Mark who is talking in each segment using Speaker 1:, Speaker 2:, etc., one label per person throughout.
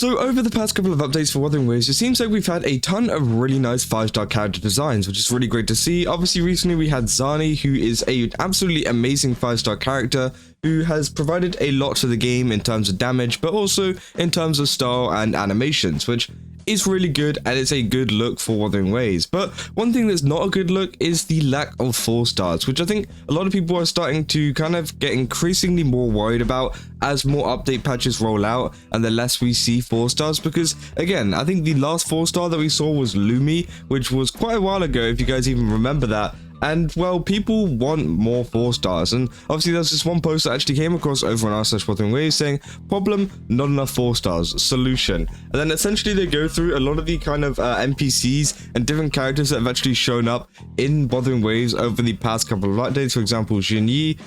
Speaker 1: So over the past couple of updates for Wuthering Waves, it seems like we've had a ton of really nice 5-star character designs, which is really great to see. Obviously recently we had Zani, who is an absolutely amazing 5-star character who has provided a lot to the game in terms of damage, but also in terms of style and animations, which is really good, and it's a good look for Wuthering Waves. But one thing that's not a good look is the lack of 4 stars, which I think a lot of people are starting to kind of get increasingly more worried about as more update patches roll out and the less we see 4 stars, because again, I think the last 4-star that we saw was Lumi, which was quite a while ago, if you guys even remember that. And well, people want more 4 stars, and obviously there's this one post that actually came across over on r/Wuthering Waves saying, problem, not enough 4 stars, solution. And then essentially they go through a lot of the kind of NPCs and different characters that have actually shown up in Wuthering Waves over the past couple of updates. For example, Zani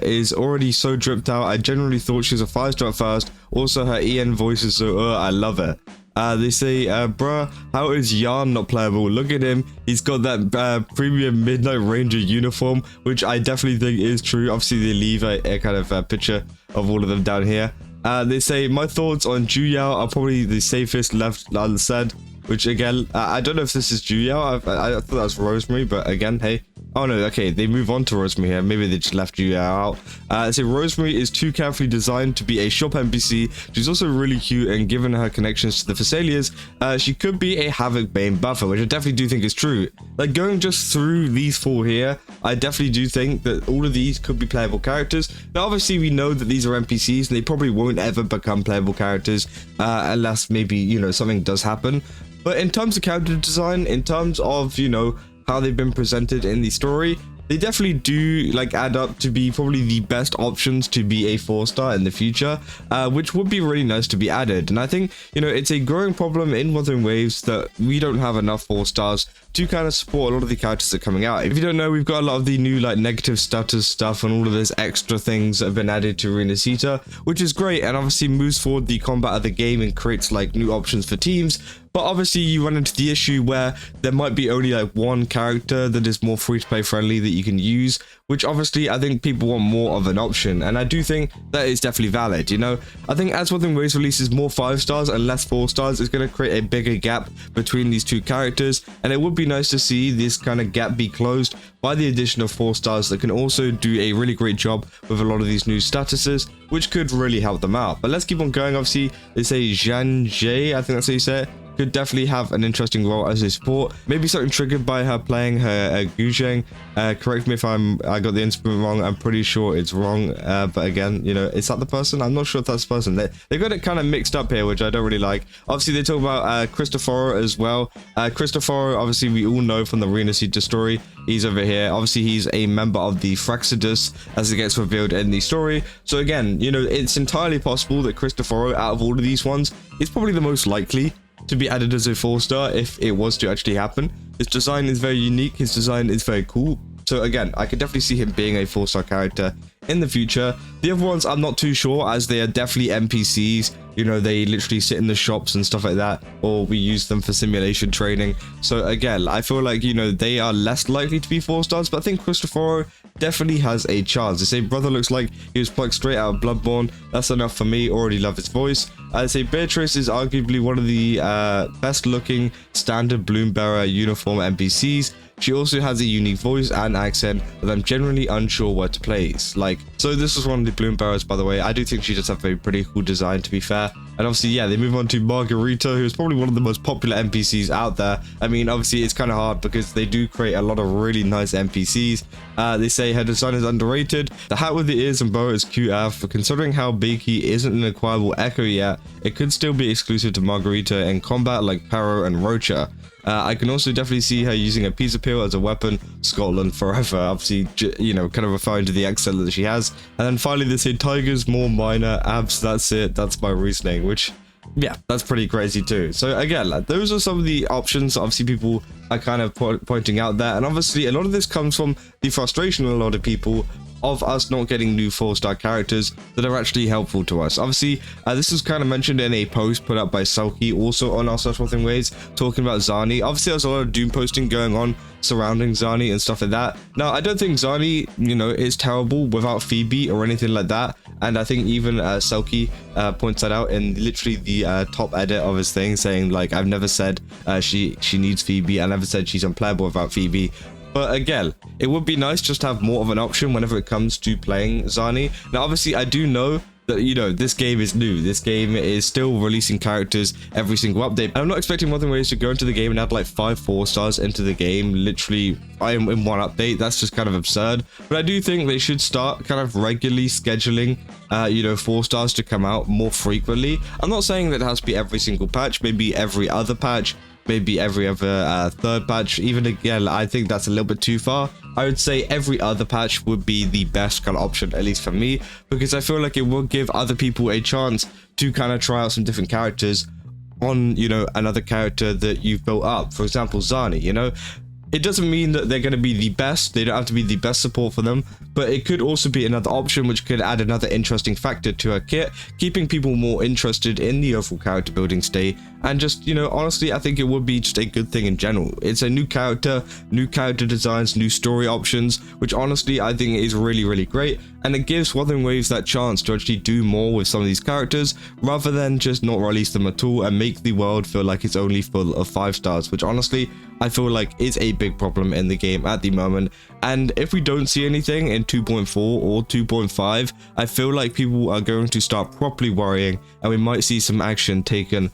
Speaker 1: is already so dripped out. I generally thought she was a 5-star at first. Also, her EN voice is so, I love it. They say, bruh, how is Yarn not playable? Look at him. He's got that premium Midnight Ranger uniform, which I definitely think is true. Obviously, they leave a kind of picture of all of them down here. They say, my thoughts on Juyao are probably the safest left unsaid, which again, I don't know if this is Juyao. I thought that was Rosemary, but again, hey. Oh no, okay, they move on to Rosemary here. Maybe they just left you out. So Rosemary is too carefully designed to be a shop NPC. She's also really cute, and given her connections to the Phasalias, she could be a Havoc Bane buffer, which I definitely do think is true. Like, going just through these 4 here, I definitely do think that all of these could be playable characters. Now, obviously, we know that these are NPCs, and they probably won't ever become playable characters, unless maybe, you know, something does happen. But in terms of character design, in terms of, you know, how they've been presented in the story, they definitely do like add up to be probably the best options to be a 4-star in the future, which would be really nice to be added. And I think, you know, it's a growing problem in Wuthering Waves that we don't have enough 4 stars to kind of support a lot of the characters that are coming out. If you don't know, we've got a lot of the new like negative status stuff and all of those extra things that have been added to rinascita, which is great, and obviously moves forward the combat of the game and creates like new options for teams. But obviously you run into the issue where there might be only like one character that is more free-to-play friendly that you can use, which obviously I think people want more of an option, and I do think that is definitely valid. You know, I think as Wuthering Waves releases more 5 stars and less 4 stars, it's going to create a bigger gap between these 2 characters, and it would be nice to see this kind of gap be closed by the addition of 4 stars that can also do a really great job with a lot of these new statuses, which could really help them out. But let's keep on going. Obviously, they say Zhan Jie, I think that's how you say it, could definitely have an interesting role as a support. Maybe something triggered by her playing her Guzheng. Correct me if I got the instrument wrong. I'm pretty sure it's wrong. But again, you know, is that the person? I'm not sure if that's the person. They got it kind of mixed up here, which I don't really like. Obviously, they talk about Christopher as well. Christopher, obviously, we all know from the rinascita story. He's over here. Obviously, he's a member of the Fraxidus, as it gets revealed in the story. So again, you know, it's entirely possible that Christopher, out of all of these ones, is probably the most likely to be added as a 4-star if it was to actually happen. His design is very unique. His design is very cool. So again, I could definitely see him being a 4-star character in the future. The other ones I'm not too sure, as they are definitely NPCs. You know, they literally sit in the shops and stuff like that, or we use them for simulation training. So again, I feel like, you know, they are less likely to be 4 stars, but I think Christopher definitely has a chance. They say brother looks like he was plucked straight out of Bloodborne. That's enough for me. Already love his voice. I'd say Beatrice is arguably one of the best looking standard Bloombearer uniform NPCs. She also has a unique voice and accent that I'm generally unsure where to place. Like, so this was one of the Bloombearers, by the way. I do think she does have a pretty cool design, to be fair. And obviously, yeah, they move on to Margarita, who's probably one of the most popular NPCs out there. I mean, obviously, it's kind of hard because they do create a lot of really nice NPCs. They say her design is underrated. The hat with the ears and bow is cute AF, but considering how big he isn't an acquirable echo yet, it could still be exclusive to Margarita in combat like Paro and Rocha. I can also definitely see her using a peoiple as a weapon, Scotland forever, obviously, you know, kind of referring to the accent that she has. And then finally they say tigers, more minor, abs, that's it, that's my reasoning, which, yeah, that's pretty crazy too. So again, like, those are some of the options obviously people are kind of pointing out there, and obviously a lot of this comes from the frustration of a lot of people of us not getting new 4-star characters that are actually helpful to us. Obviously, this was kind of mentioned in a post put up by Selkie, also on our Wuthering Waves, talking about Zani. Obviously, there's a lot of doom posting going on surrounding Zani and stuff like that. Now, I don't think Zani, you know, is terrible without Phoebe or anything like that. And I think even Selkie points that out in literally the top edit of his thing, saying like, I've never said she needs Phoebe. I never said she's unplayable without Phoebe. But again, it would be nice just to have more of an option whenever it comes to playing Zani. Now, obviously, I do know that, you know, this game is new. This game is still releasing characters every single update. And I'm not expecting Wuthering Waves to go into the game and add like 5 4-stars into the game, literally in one update. That's just kind of absurd. But I do think they should start kind of regularly scheduling, you know, 4-stars to come out more frequently. I'm not saying that it has to be every single patch, maybe every other patch, maybe every other third patch. Even again, I think that's a little bit too far. I would say every other patch would be the best kind of option, at least for me, because I feel like it will give other people a chance to kind of try out some different characters on, you know, another character that you've built up. For example, Zani, you know, it doesn't mean that they're going to be the best. They don't have to be the best support for them, but it could also be another option which could add another interesting factor to her kit, keeping people more interested in the overall character building state. And just, you know, honestly, I think it would be just a good thing in general. It's a new character designs, new story options, which honestly I think is really, really great. And it gives Wuthering Waves that chance to actually do more with some of these characters, rather than just not release them at all and make the world feel like it's only full of 5-stars, which honestly I feel like is a big problem in the game at the moment. And if we don't see anything in 2.4 or 2.5, I feel like people are going to start properly worrying, and we might see some action taken,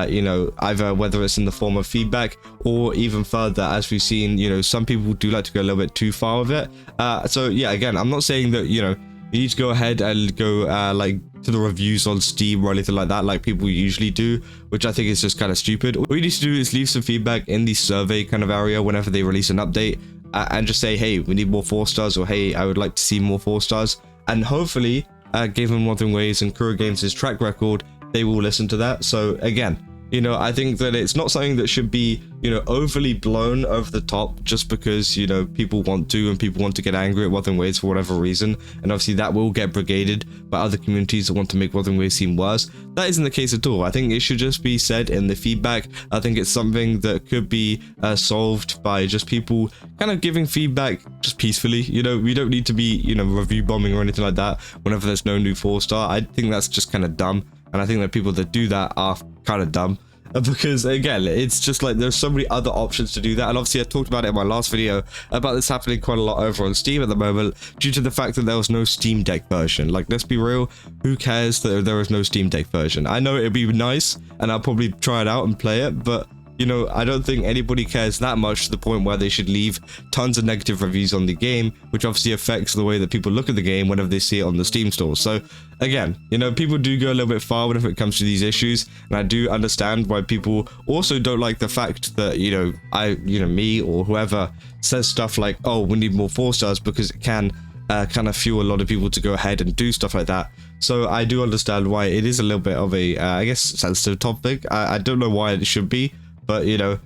Speaker 1: you know, either whether it's in the form of feedback or even further, as we've seen, you know, some people do like to go a little bit too far with it. So yeah, again, I'm not saying that, you know, you need to go ahead and go like to the reviews on Steam or anything like that, like people usually do, which I think is just kind of stupid. All you need to do is leave some feedback in the survey kind of area whenever they release an update, and just say, hey, we need more 4-stars, or hey, I would like to see more 4-stars. And hopefully, given Wuthering Waves and Kura Games' track record, they will listen to that. So again, you know, I think that it's not something that should be, you know, overly blown over the top just because, you know, people want to, and people want to get angry at Wuthering Waves for whatever reason. And obviously that will get brigaded by other communities that want to make Wuthering Waves seem worse. That isn't the case at all. I think it should just be said in the feedback. I think it's something that could be solved by just people kind of giving feedback just peacefully. You know, we don't need to be, you know, review bombing or anything like that whenever there's no new 4-star. I think that's just kind of dumb. And I think that people that do that are kind of dumb, because again, it's just like there's so many other options to do that. And obviously I talked about it in my last video about this happening quite a lot over on Steam at the moment, due to the fact that there was no Steam Deck version. Like, let's be real, who cares that there is no Steam Deck version? I know it'd be nice and I'll probably try it out and play it, but you know, I don't think anybody cares that much to the point where they should leave tons of negative reviews on the game, which obviously affects the way that people look at the game whenever they see it on the Steam store. So again, you know, people do go a little bit far whenever it comes to these issues, and I do understand why people also don't like the fact that, you know, me or whoever says stuff like, oh, we need more 4-stars, because it can kind of fuel a lot of people to go ahead and do stuff like that. So I do understand why it is a little bit of a, I guess, sensitive topic. I don't know why it should be, but, you know,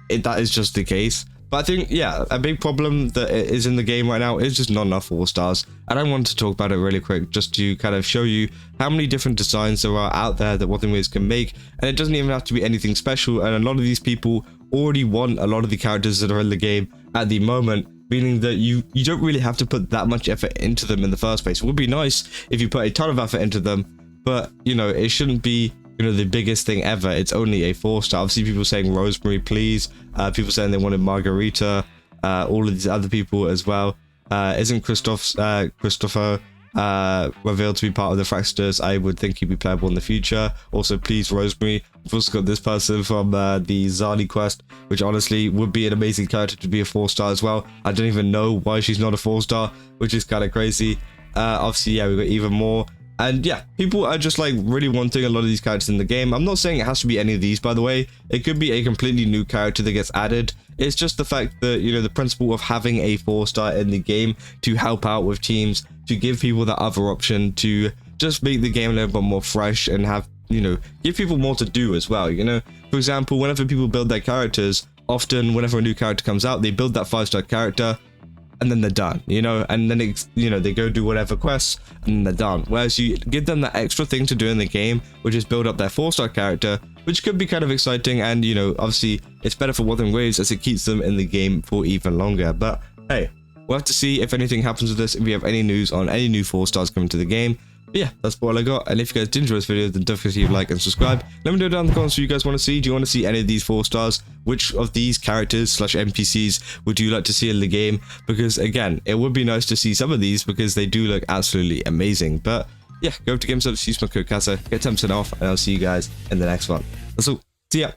Speaker 1: that is just the case. But I think, yeah, a big problem that is in the game right now is just not enough 4-stars. And I want to talk about it really quick, just to kind of show you how many different designs there are out there that Wuthering Waves can make. And it doesn't even have to be anything special. And a lot of these people already want a lot of the characters that are in the game at the moment, meaning that you don't really have to put that much effort into them in the first place. It would be nice if you put a ton of effort into them, but, you know, it shouldn't be, you know, the biggest thing ever. It's only a 4-star. I've seen people saying Rosemary, please. People saying they wanted Margarita. All of these other people as well. Isn't Christopher revealed to be part of the Fraxters? I would think he'd be playable in the future. Also, please, Rosemary. We've also got this person from the Zani quest, which honestly would be an amazing character to be a 4-star as well. I don't even know why she's not a 4-star, which is kind of crazy. Obviously, yeah, we've got even more. And yeah, people are just like really wanting a lot of these characters in the game. I'm not saying it has to be any of these, by the way. It could be a completely new character that gets added. It's just the fact that, you know, the principle of having a 4-star in the game to help out with teams, to give people that other option, to just make the game a little bit more fresh and have, you know, give people more to do as well. You know, for example, whenever people build their characters, often whenever a new character comes out, they build that 5-star character. and then they're done, you know, and then it's, you know, they go do whatever quests and then they're done. Whereas you give them that extra thing to do in the game, which is build up their 4-star character, which could be kind of exciting, and you know, obviously it's better for Wuthering Waves as it keeps them in the game for even longer. But hey, we'll have to see if anything happens with this, if we have any news on any new 4-stars coming to the game. But yeah, that's all I got. And if you guys did enjoy this video, then don't forget to leave a like and subscribe. Let me know down in the comments what you guys want to see. Do you want to see any of these 4-stars? Which of these characters / NPCs would you like to see in the game? Because again, it would be nice to see some of these because they do look absolutely amazing. But yeah, go to GameStop, use my code CASA, get 10% off, and I'll see you guys in the next one. That's all. See ya.